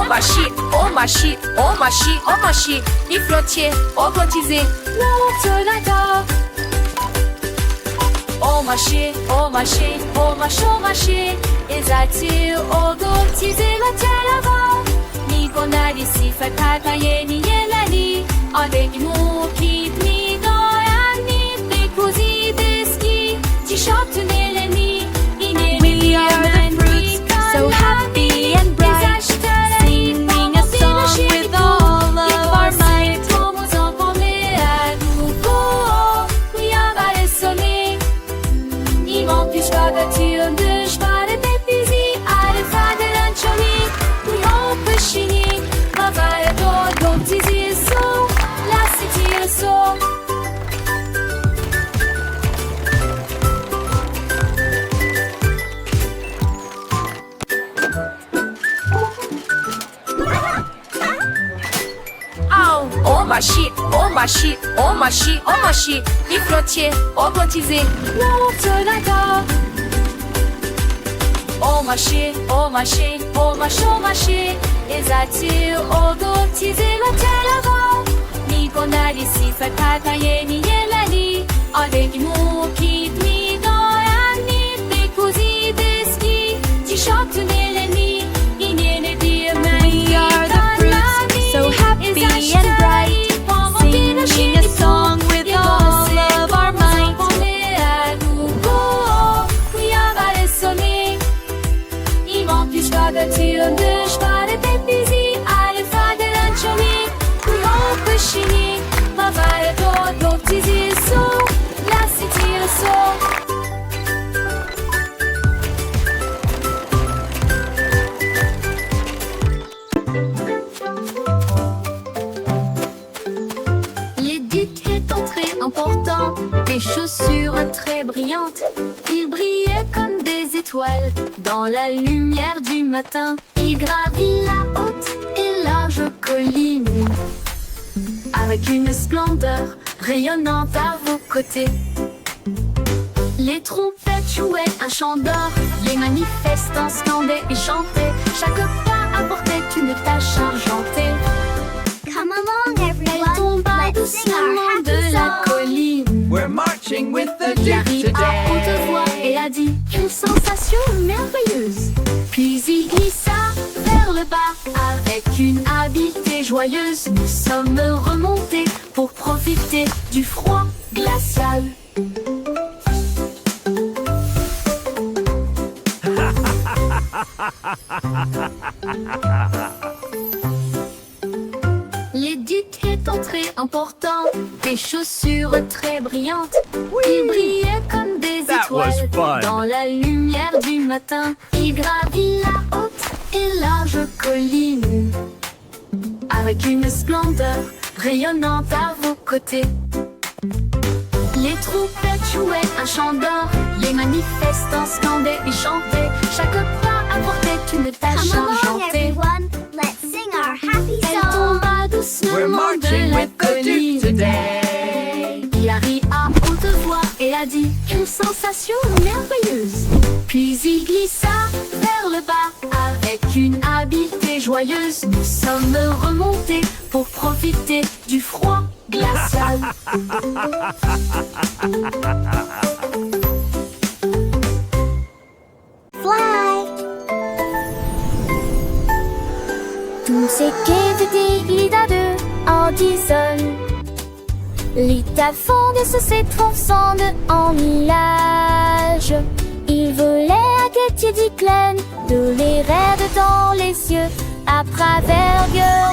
mâchis, les flottiers, robotisés, l'autonator. O mâchis, ezatiu, robotisé, la televant. Ni bonari, si fatataye, ni yelani, avec nous qui ni doyani, des cousins des skis, t-shirt, nelani, We are the fruits, so happy and bright, singing a song with all of our might. O mâchis, les flottiers, robotisés, l'autonator. O mâchis, ezatiu, robotisé, la televant. Ni bonari, si fatataye, ni yelani, avec nous qui ni doyani, des cousins des skis, t-shirt, nelani, inene diamani. We are the fruits, so happy and bright, singing a song with all of our might. L'édit est entré important, des chaussures très brillantes. Il brillait comme des étoiles dans la lumière du matin. Il gravit la haute et large colline avec une splendeur rayonnante à vos côtés. Les trompettes jouaient un chant d'or, les manifestants scandaient et chantaient. Chaque pas apportait une tâche argentée. Come along, Elle everyone. tomba Let's sing our doucement happy de la song. colline. We're marching with the Il Duke rit à haute today. voix et a dit quelle sensation merveilleuse. Puis il glissa vers le bas avec une habileté joyeuse. Nous sommes remontés pour profiter du froid glacial. L'édit est entré en portant des chaussures très brillantes. Il brillait comme des That was étoiles fun. dans la lumière du matin. Il gravit la haute et large colline avec une splendeur rayonnante à vos côtés. Les trompettes jouaient un chant d'or, les manifestants scandaient et chantaient. Chaque pas apportait une tâche Come along, argentée. everyone. Let's sing our happy Elle song. tomba We're doucement marching de la with the Duke colline. today. Il a ri à haute voix et a dit quelle sensation merveilleuse. Puis il glissa vers le bas avec une habileté joyeuse. Nous sommes remontés pour profiter du froid glacial. Fly. Tous ces quais glidade en dissonne. L'État fonde se s'étrançant en nuages. Il volait à Gautier d'Iclen, de les rêves dans les cieux, à travers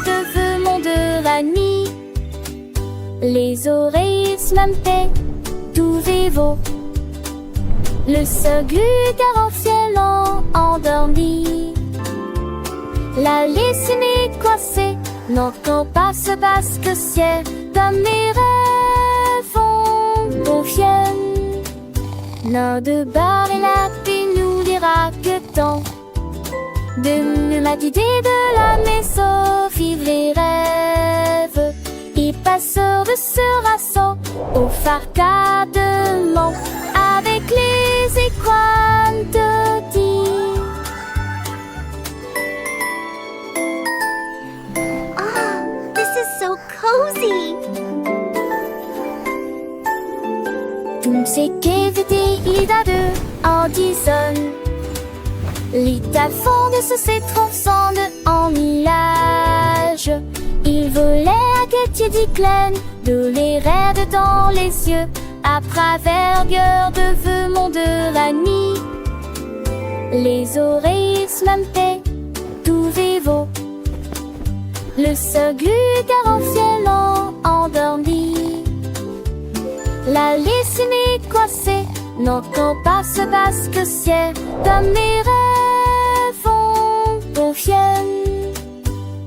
de feu monde de la nuit. Les oreilles smampées, tout vivo. Le seul glugar en ciel endormi. La laissée coincée, n'entend pas ce basque ciel. Dans mes rêves on confienne. L'un de bar et la paix nous dira que tant de l'humanité de la maison vivent les rêves. Et passeurs de ce rassaut au farcadement avec les écoines de dire. éviter Ida de Anderson. Little Fond se transcende en nuage. Il volait à Katie Diclen, de les raides dans les yeux, à travers de feu monde de la nuit. Les oreilles smampées, tout vivo. Le seul glugar en ciel endormi. La lysine coincée, n'entend pas ce basque ciel, comme mes rêves confiennent.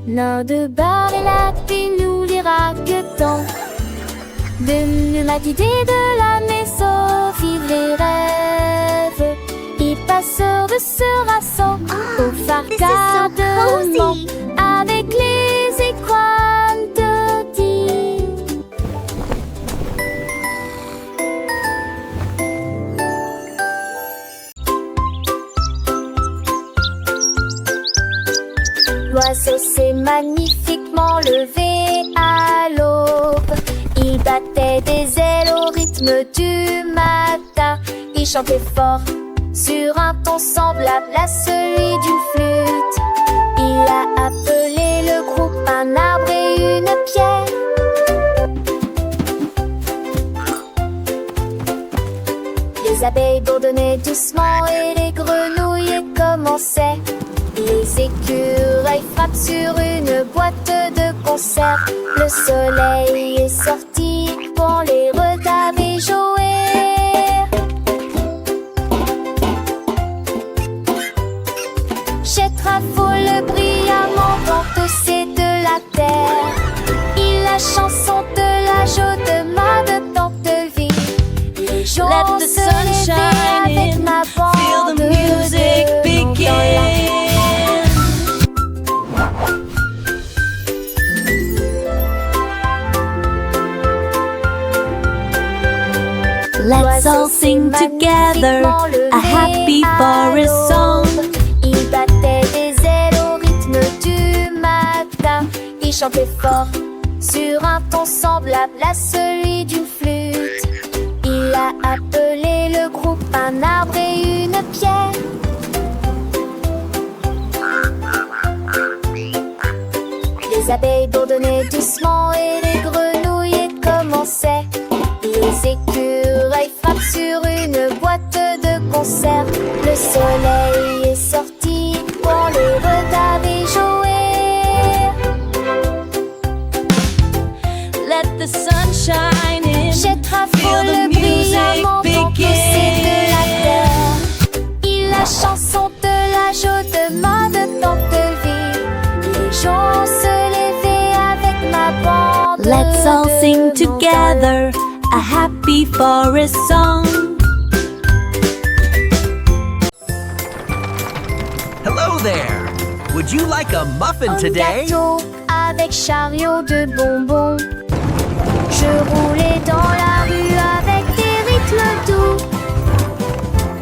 Nain de bar et la puis nous les raquetons. De ma idée de la maison, vivre les rêves. Et passeur de ce rasson, au phare de cozy. avec les écrans de dit. L'oiseau s'est magnifiquement levé à l'aube. Il battait des ailes au rythme du matin. Il chantait fort sur un ton semblable à celui d'une flûte. Il a appelé le groupe un arbre et une pierre. Les abeilles bourdonnaient doucement et les grenouilles commençaient. Les écureuils frappent sur une boîte de conserve. Le soleil est sorti pour les retarder jouer. Chetrafole brillamment entossé de la terre. Il la chanson de la joie de ma tante de vie. Les jours Let the se sun levaient shine avec in, ma feel bande the music de begin. Let's all sing together a happy forest song. Il battait des ailes au rythme du matin. Il chantait fort sur un ton semblable à celui d'une flûte. Il a appelé le groupe un arbre et une pierre. Les abeilles bourdonnaient doucement et les grenouilles commençaient. Les écureuils frappent sur une boîte de conserve. Le soleil est sorti pour les retarder jouer. Let the sun shine in, J'ai feel trafole the music brillamment entossé de la begin. terre. Il la chanson de la joie de ma tante de vie. Les gens se levaient avec ma bande. Let's all de sing montagnes. together a happy forest song. Hello there. Would you like a muffin Un today? gâteau avec chariot de bonbons. Je roulais dans la rue avec des rythmes doux.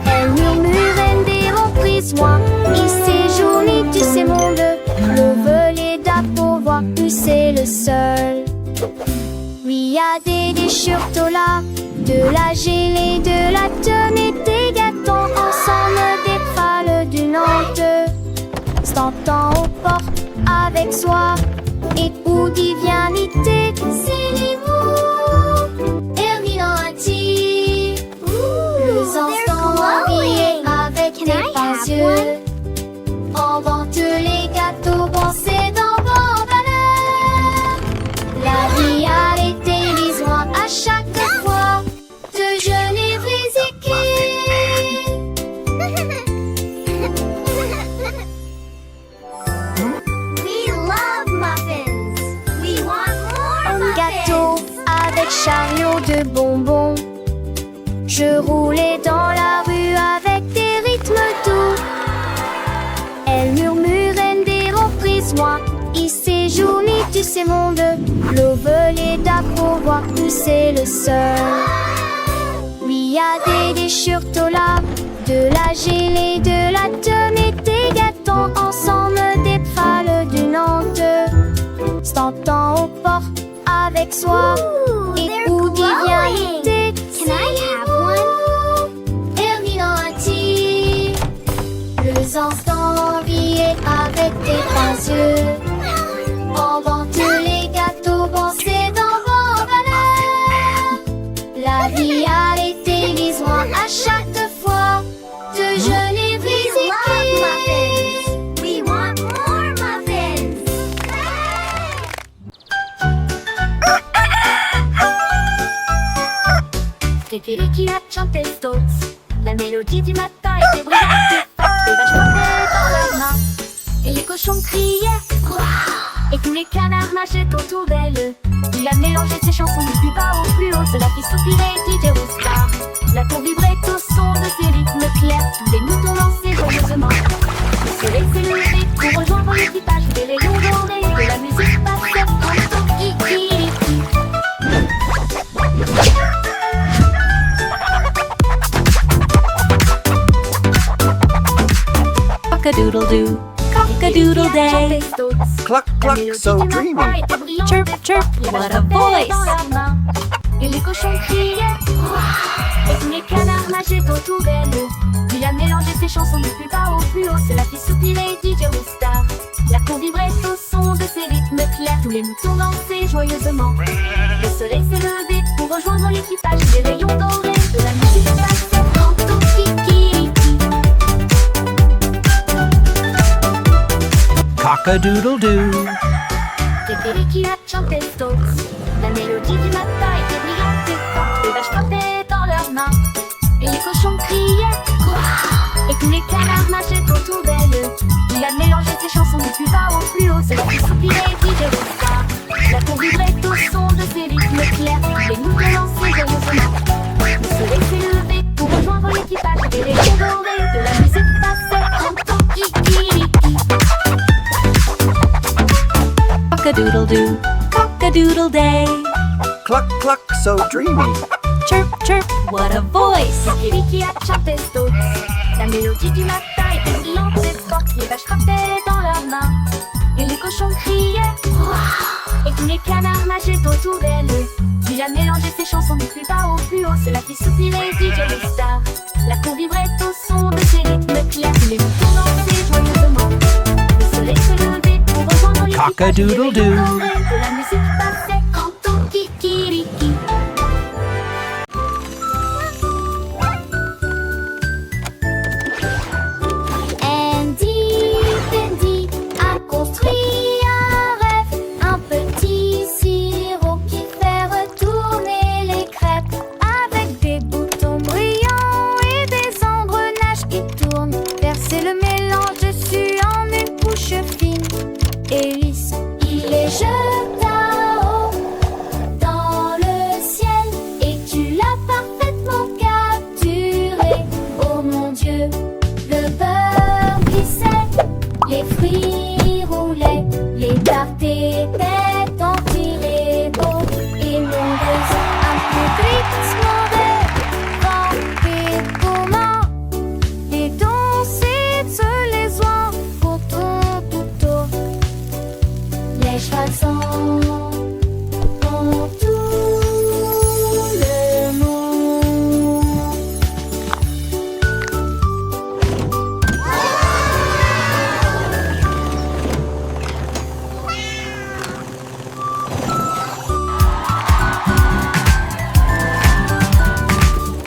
Elle murmurait des reprises-moi. Il séjournait, tu sais, monde. Le volet d'appovoir, tu c'est le seul. Oui, y a des déchirures là, de la gelée, de la tenue, des gâteaux ensemble, des pâles d'une honte. S'entend aux portes avec soi, et où divinité, c'est les mots. Herminati, les instants habillés avec Can des I fins have yeux. Invente les gâteaux pensés dans vos valeurs. La vie a été besoin à chaque fois de jeûner We love muffins. We want more Un muffins. gâteau avec chariot de bonbons. Je roulais dans la rue avec des rythmes doux. Elle murmurait des reprises, moi. Il séjournait, tu sais, monde. Le volet d'approuvoir, tu c'est le seul. Oui, y a des déchirures là, de la gelée, de la tenue, des gâteaux ensemble, des pâles d'une honte. S'entend aux portes avec soi, Ooh, et they're où glowing. divinité. Can I have one? La mélodie du matin était brillante et forte. Les vaches portaient dans leurs mains. Et les cochons criaient. Et tous les canards nageaient autour d'elle. Il a mélangé ses chansons du plus bas au plus haut. Cela fit soupirer DJ Roustar. La tour vibrait au son de ses rythmes clairs. Tous les moutons dansaient joyeusement. Le soleil s'est levé pour rejoindre l'équipage. Des rayons dorés de la musique passait en kikiriki. Cock-a-doodle-doo, cock-a-doodle day. Cluck, cluck, so dreamy. Chirp, chirp, what a voice. Et les cochons criaient. Et tous les canards nageaient autour d'elle. Il a mélangé ses chansons du plus bas au plus haut. Cela fit soupirer DJ Roustar. La cour vibrait au son de ses rythmes clairs. Tous les moutons dansaient joyeusement. Le soleil s'est levé pour rejoindre l'équipage. Des rayons dorés de la musique passait en kikiriki. Cock-a-doodle-doo. Kikiriki a chanté Stokes. La mélodie du matin était brillante et forte. Les vaches portaient dans leurs mains. Et les cochons criaient. Et tous les canards nageaient autour d'elle. Il a mélangé ses chansons du plus bas au plus haut. Cela fit soupirer DJ Roustar. La cour vibrait au son de ses rythmes clairs. Les moutons dansaient joyeusement. Le soleil s'est levé pour rejoindre l'équipage. Des rayons dorés de la musique passait en kikiriki. Cock-a-doodle-doo, cock-a-doodle day. Cluck, cluck, so dreamy. Chirp, chirp, what a voice. Kikiriki a chanté Stokes. La mélodie du matin était brillante et forte. Les vaches frappaient dans leurs mains. Et les cochons criaient. Et tous les canards nageaient autour d'elle. Il a mélangé ses chansons du plus bas au plus haut. Cela fit soupirer DJ Roustar. La cour vibrait au son de ses rythmes clairs. Tous les moutons dansaient joyeusement. Le soleil s'est levé pour rejoindre l'équipage. Cock-a-doodle-doo. Des rayons dorés de la musique passait en kikiriki. Andy Bendy a construit un rêve, un petit sirop qui fait retourner les crêpes avec des boutons brillants et des engrenages qui tournent. Verser le mélange dessus en une couche fine et lisse. Il les jeta haut dans le ciel et tu l'as parfaitement capturé. Oh mon Dieu, le beurre glissait, les fruits roulaient, les tartes étaient empilées beaux et nombreuses. Un peu glissement des communs, des dansées de les oies pour ton couteau. Les chevaux dans tout le monde.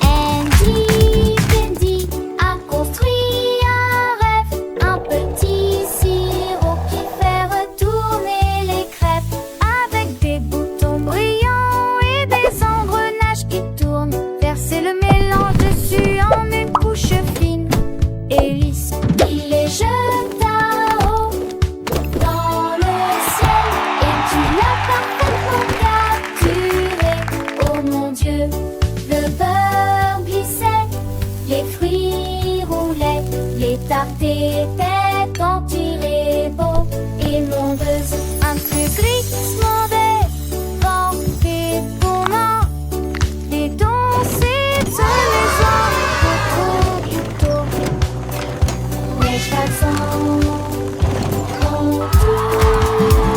Andy Bendy a construit un rêve, un petit sirop qui fait retourner les crêpes avec des boutons brillants et des engrenages qui tournent. Verser le mélange dessus en une couche fine et lisse. Il les jeta haut dans le ciel et tu l'as parfaitement capturé. Oh mon Dieu, le beurre glissait, les fruits roulaient, les tartes étaient empilées beaux et nombreuses. Un peu glissement des vents, des communs, des dansées de les oies pour ton couteau. Les chevaux dans tout le monde.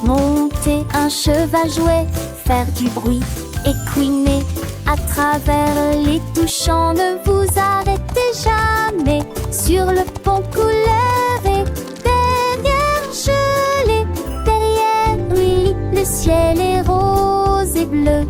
Monter un cheval jouet, faire du bruit et couiner à travers les touchants. Ne vous arrêtez jamais sur le pont couleur et derrière gelé. Derrière lui, le ciel est rose. bleu.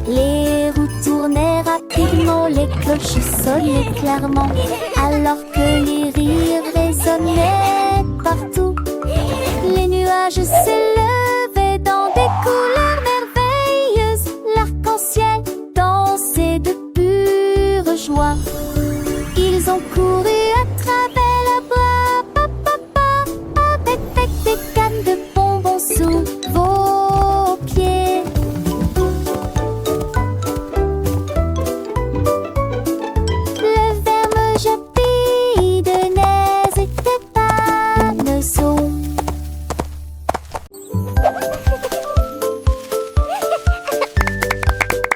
Les roues tournaient rapidement, les cloches sonnaient clairement, alors que les rires résonnaient partout. Les nuages s'élevaient dans des couleurs merveilleuses, l'arc-en-ciel dansait de pure joie. Ils ont couru à travers la bois, avec des cannes de bonbons sous vos pieds. Le verme jappé de neige était paneau.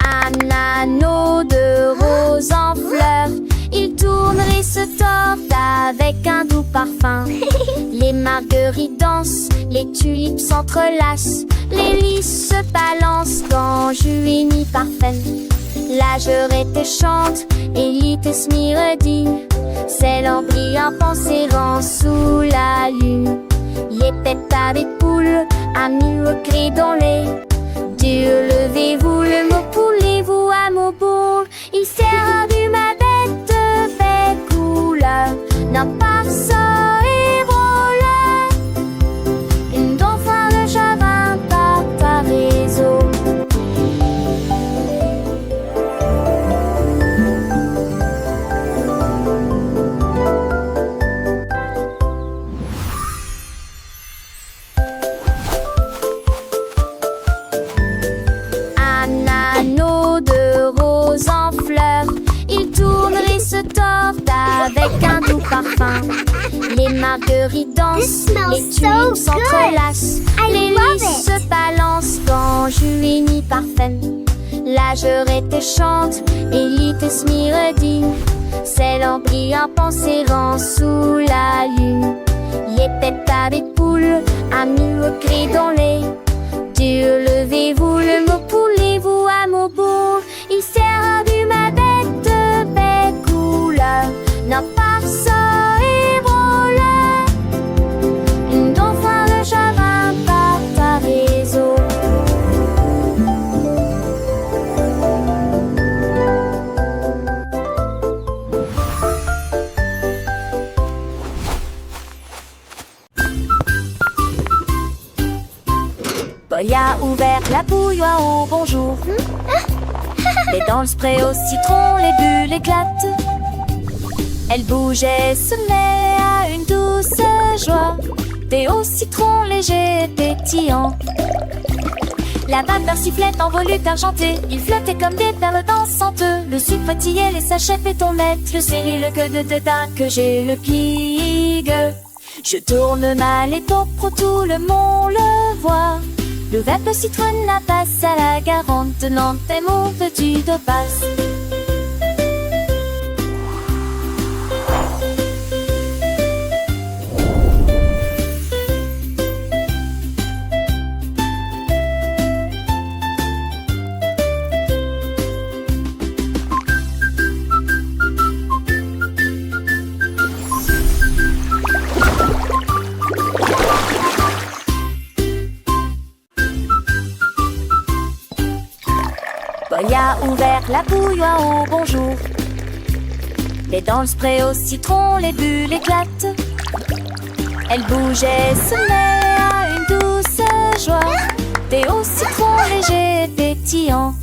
Un anneau de rose en fleurs, il tourne et se tord avec un doux parfum. Les marguerites dansent, les tulipes s'entrelacent, les lys se balancent quand Juini parfum. La jurette chante et l'ites myredi, c'est l'embryon pensérant sous la lune. Les pétards des poules, amis au cri dans les Dieu, levez-vous, le mot poulez-vous à mon bourg. Il sert du ma bête de belle couleur, n'a pas ça et voleur. Une dauphin de javin par ta réseau. Un anneau de rose en fleurs, il tourne et se tord avec un doux parfum. Les marguerites dansent, les tulipes s'entrelacent, les lys se balancent quand Juini parfum. La jurette chante et l'ites myredi, c'est l'embryon pensérant sous la lune. Les pétards des poules, amis au cri dans les Dieu, levez-vous, le mot poulez-vous à mon bourg. Il sert du ma bête de belle couleur, n'a pas ça et voleur. Une dauphin de javin par ta réseau. Boy a ouvert la bouilloire au bonjour. Et dans le spray au citron, les bulles éclatent. Elle bougeait, se met à une douce joie. Thé au citron léger et pétillant. La vapeur sifflait en volute argentée. Il flottait comme des perles dansantes. Le sucre fatiguait les sachets pétonnettes. Le céri, le queue de dédain que j'ai le pigue. Je tourne mal et top pro, tout le monde le voit. Le verre de citronne la passe à la garante de Nantes et mon petit de passe. Boy a ouvert la bouilloire au bonjour. Et dans le spray au citron, les bulles éclatent. Elle bougeait, se met à une douce joie. Thé au citron léger et pétillant.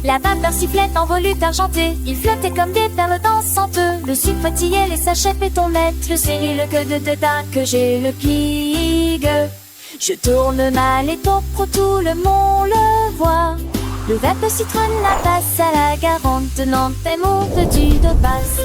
La vapeur sifflait en volute argentée. Il flottait comme des perles dansantes. Le sucre fatiguait les sachets pétonnettes. Le céri, le queue de dédain que j'ai le pigue. Je tourne mal et top pro, tout le monde le voit. Le verre de citronne la passe à la garante de Nantes et mon petit de passe.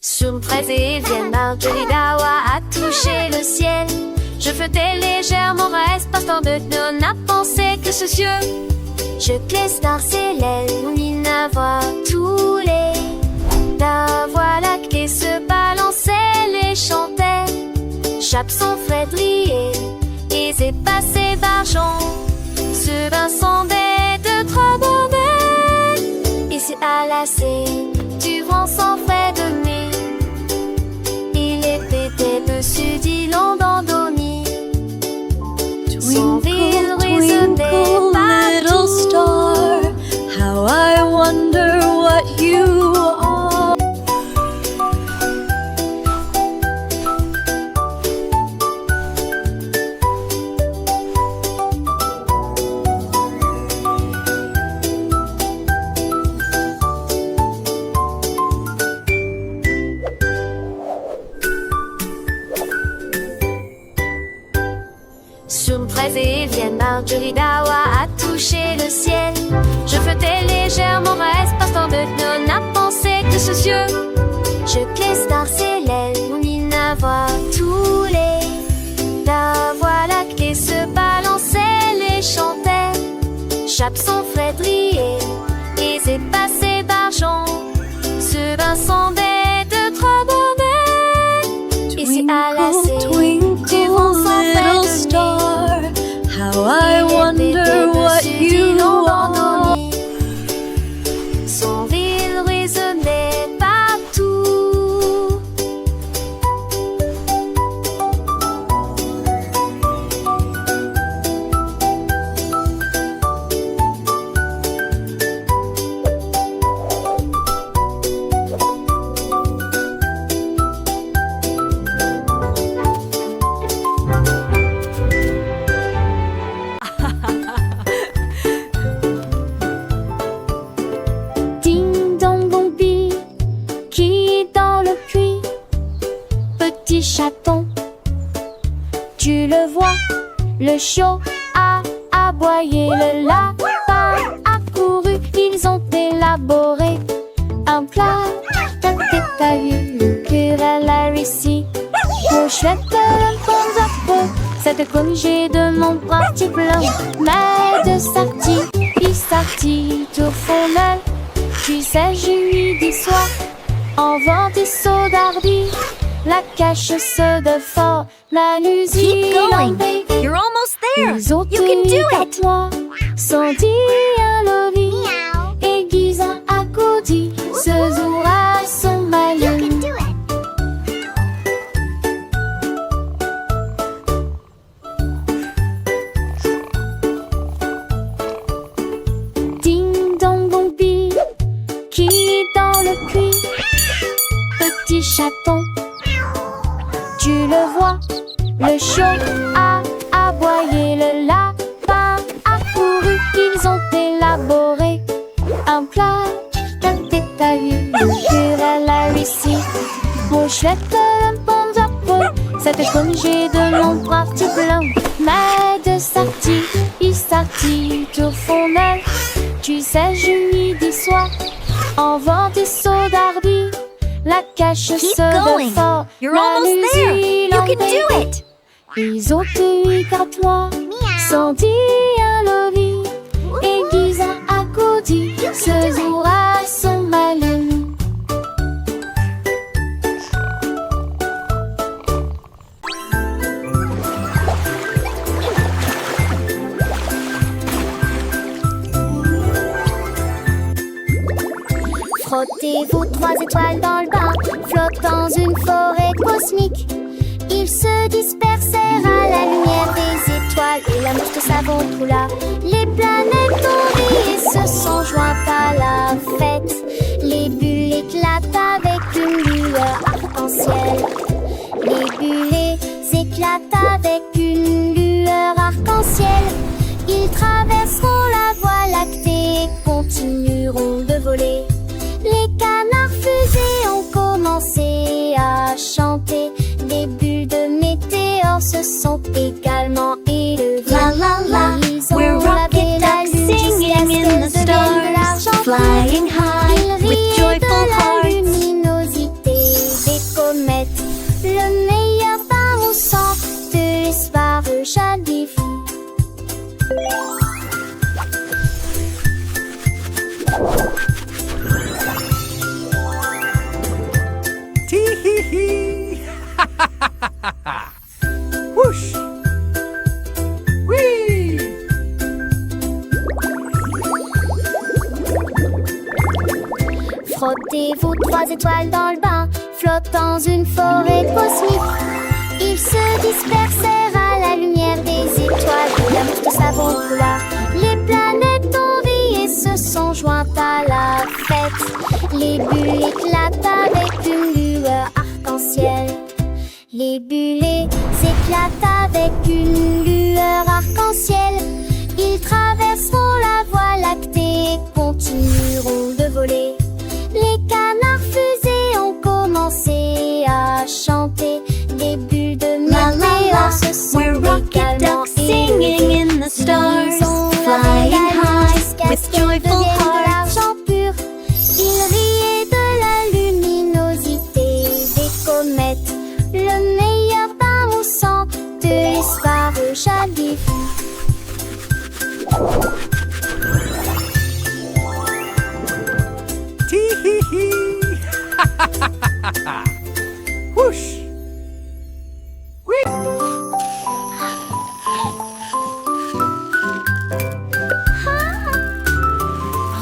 Sur une fraise et vienne, Marjorie Dawa a touché le ciel. Je flottais légèrement, reste partant de nous n'a pensé que ce cieux. Je glisse dans ses l'aile, il n'a voix tous les. La voix lactée se balançait, les chantait. Chape son Frédéric et c'est passé Barjon. Ce bain semblait de trop bon belle. Et c'est à la scène du vent sans frais de mai. Il était dessus d'îlot d'Andoni. Son ville résonnait Little star, how I wonder what you are. Sur une fraise et vienne, Marjorie Dawa a touché le ciel. Je flottais légèrement, reste partant de nous n'a pensé que ce cieux. Je glisse dans ses l'aile, il n'a voix tous les. La voix lactée se balançait, les chantait. Chape son Frédéric et c'est passé Barjon. Ce bain semblait de trop bon belle. Et c'est à la scène du vent sans frais de mai. How I wonder what you are. Son ville résonnait partout. Ding dong bombi, qui est dans le puits? Petit chaton, tu le vois, le chiot a aboyé, le lapin a couru, ils ont élaboré un plat. T'as vu le querelle a réussi. Au chouette le bon affreux, cette congé de mon parti plein. Mais de sarti, il sarti, tout fondel. Tu sais, je lui dis soir, en vent et saut d'ardi, la cache se de fort, la Keep going. You're almost there. You can do it. Sans dire un loli, aiguise un accoudi, ce jour à son malin. Ding dong bombi, qui est dans le puits? Petit chaton, tu le vois, le chiot a aboyé, le lapin a couru, ils ont élaboré un plat. T'as vu le querelle a réussi. Au chouette le bon affreux, cette congé de mon parti plein. Mais de sarti, il sarti, tout fondel. Tu sais, je lui dis soir, en vent et saut d'ardi, la cache Keep se de going. fort, You're la almost there. musique You can en do paix. it. Ils ont eu quatre mois, sans dire un loli, aiguise un accoudi, ce jour à son malin. Frottez-vous 3 étoiles dans le bain, flottent dans une forêt cosmique. Ils se dispersèrent à la lumière des étoiles et la mouche de savon coula. Les planètes ont ri et se sont jointes à la fête. Les bulles éclatent avec une lueur arc-en-ciel. Les bulles éclatent avec une lueur arc-en-ciel. Ils traverseront la voie lactée et continueront de voler. Les canards fusées ont commencé à chanter. Des bulles de météores se sont également élevées. La la la, Ils ont we're lavé rocket la ducks lune singing jusqu'à ce in qu'elle the devienne de stars, l'argent. flying high Ils with riaient joyful de la hearts. luminosité Whoosh! Whee! Frottez vos 3 étoiles dans le bain, flottent dans une forêt cosmique. Ils se dispersèrent à la lumière des étoiles, de la mouche de savon coula. Les planètes ont ri et se sont jointes à la fête. Les bulles éclatent avec une lueur arc-en-ciel. Les bulles éclatent avec une lueur arc-en-ciel. Ils traverseront la voie lactée et continueront de voler. Les canards fusées ont commencé à chanter. Des bulles de météores se sont We're rocket ducks singing in the stars, flying high with joyful hearts. L'argent pur, ils riaient de la luminosité des comètes. Le meilleur bain moussant de l'espoir jamais vu. Tee-hee-hee! Whoosh!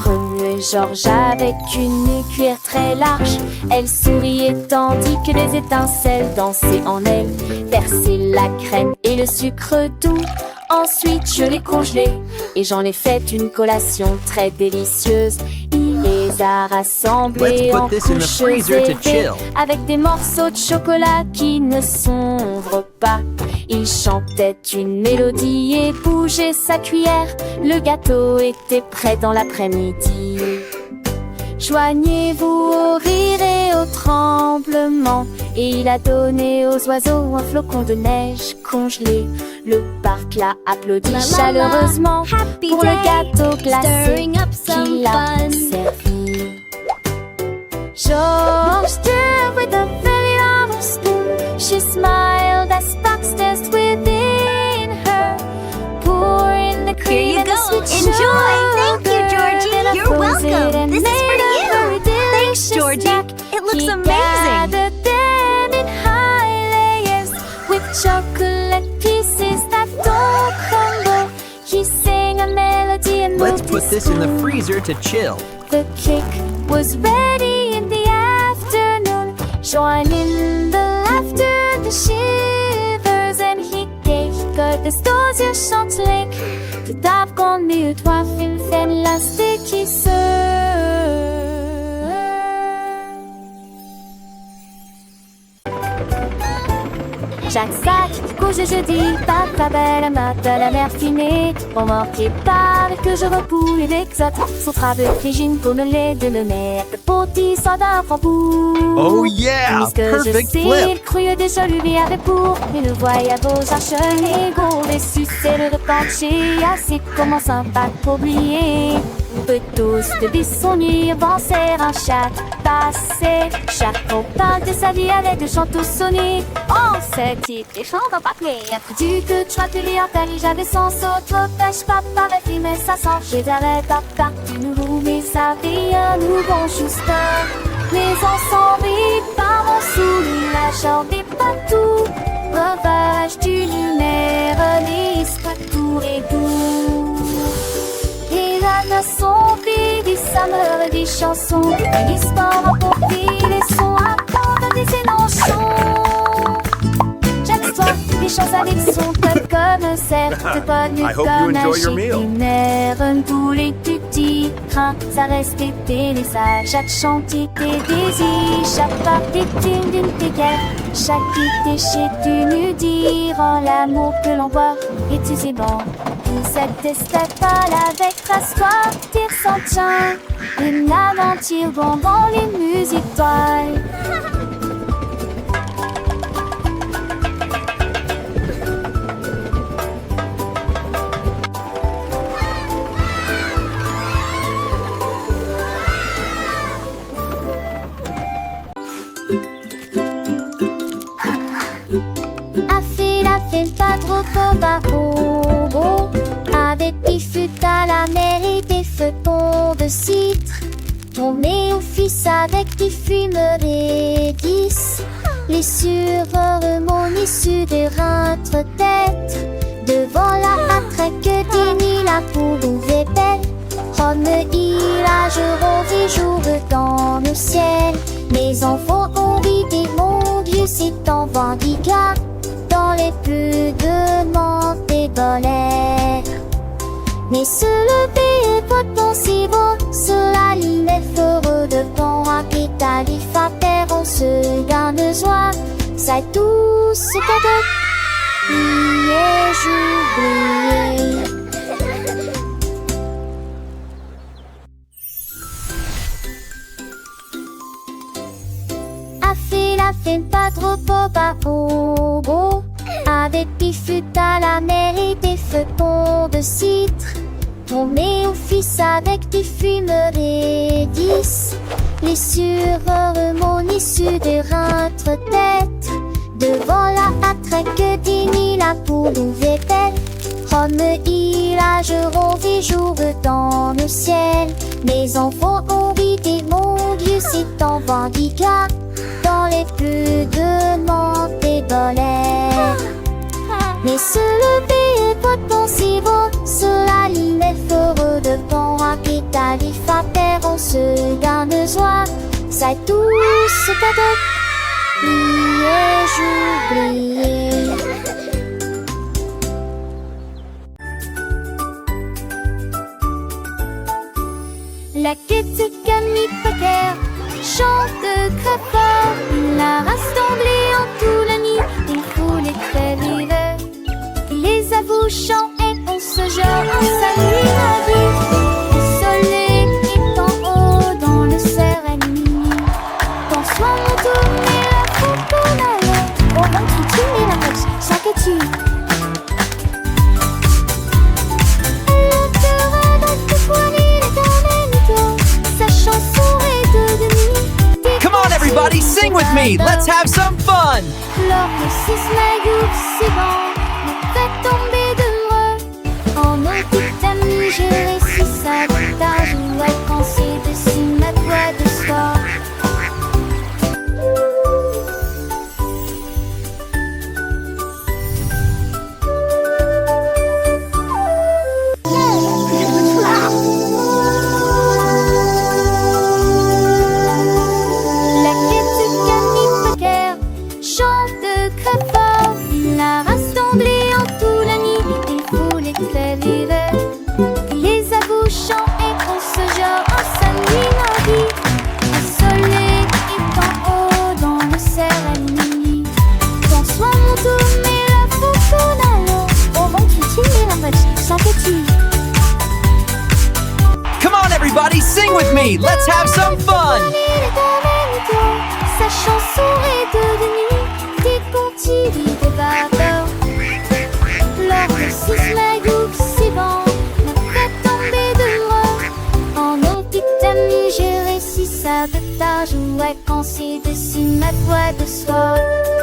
Remuait Georges avec une cuillère très large. Elle souriait tandis que les étincelles dansaient en elle, perçaient la crème et le sucre doux. Ensuite je l'ai congelé et j'en ai fait une collation très délicieuse. Il les a rassemblés Let's en put this in the couches freezer to élevées, chill. avec des morceaux de chocolat qui ne sombrent pas. Il chantait une mélodie et bougeait sa cuillère. Le gâteau était prêt dans l'après-midi. Joignez-vous au rire et au tremblement. Et il a donné aux oiseaux un flocon de neige congelé. Le parc l'a applaudi chaleureusement Happy pour day, le gâteau glacé stirring up some qu'il a fun. servi. George stirred with a very long spoon. She smiled as sparks danced within her. Pour in the cream Here you and the go. sweet Enjoy. sugar, Thank you, Georgie. then I You're froze it welcome. and This is made for a you. very Thanks, delicious Georgie. snack. It looks He amazing. gathered them in high layers with chocolate pieces that don't crumble. He sang a melody and Let's moved put his this in the spoon. freezer to chill. The cake was ready in the afternoon. Join in the laughter, the shivers, and he gave the stars your short link. The dark on the twelve in fantastic kisses. Chaque sac, couche jeudi, papa belle, matin la mer finée. Moment prépare que je repoule et l'exote. Son travail frigine comme le lait de le mer. Le petit soda framboux. Oh yeah! Puisque je Perfect sais, flip! il crut déjà lui avait pour. Mais le voyage aux archers, gros déçu, c'est le repas de chez assez comment sympa pour oublier. On peut tous de bisonnier, avancer un chat passé. Chacun parle de sa vie avec des chants tous sonnés. On sait titre et chante en papier. Du que tu as télé en tali, j'avais sans saut. Trop pêche, papa, avec lui, mais ça sent. J'ai d'arrêt, papa, du nouveau, mais ça vit un nouveau juste. Les ensembles, par mon sous, la jambe est partout. Breuvage du lunaire, l'histoire tour et doux. Et là, ne sont vides, ça meurt des chansons. L'histoire a porté les sons à prendre des énonctions. Chaque soir, les choses avec son peuple comme certes pas nu I hope you comme un enjoy your meal. lunaire. Tous les petits trains, ça restait les sages. Chaque chantier des désirs, chaque part est une d'une guerre. Chaque idée chez tu nous dire l'amour que l'on voit et tu sais bon. Cette escapade avec trace-toi, tire sans tien. Une aventure dans les musiques toiles. Pas trop beau. Avec des fûts à la mer et des feuilletons de citre. Tourné au fils avec des fumerés 10. Les sureurs mon issue entre têtes. Devant la attraque dîner la poule est belle. Rome je rôde jour dans le ciel. Les enfants ont ridé, mon Dieu, c'est en Vendica. Dans les plus de monde des bolets. Mais se lever et pas penser bon, cela l'île est heureux de bon rapide, il fa faire, on se garde joie. C'est tout ce cadeau. J'oublié. A fait la fête pas trop pas au beau. Avec des fûts à la mer et des feuillons de citre. Tombé au fils avec des fumeries 10. Les sureurs mon issue de rentre tête. Devant la attraque dîner la poule est belle. Rome je rôde jour dans le ciel. Les enfants ont ridé, mon Dieu, c'est en Vendica. Dans les plus de monde des bolets. Mais se lever et pas penser bon, cela l'île est heureux de bon rapide, il fa faire, on se garde joie. C'est tout ce cadeau. J'oublié. La quête Camille Packer chante très fort. Il a rassemblé en tout la nuit, il faut les très vivre. Les avouchants et on se jette, on salue la vie. Le soleil est en haut dans le Sereni. Bonsoir mon tour, mais la coconale. Au ventre, tu mets la poche, chaque tu. Everybody sing with me. Let's have some fun. Lors de six maillots, c'est bon, me fait tomber de moi. En petite amie, j'ai réussi ça. T'as joué quand c'est dessus ma voix de soir. Come on, everybody, sing with me. Let's have some fun. Sa chanson est devenue des contis de vapeur. Lors de six maillots, c'est bon, me fait tomber de moi. En petite amie, j'ai réussi ça de ta jouet quand c'est dessus ma voix de soie.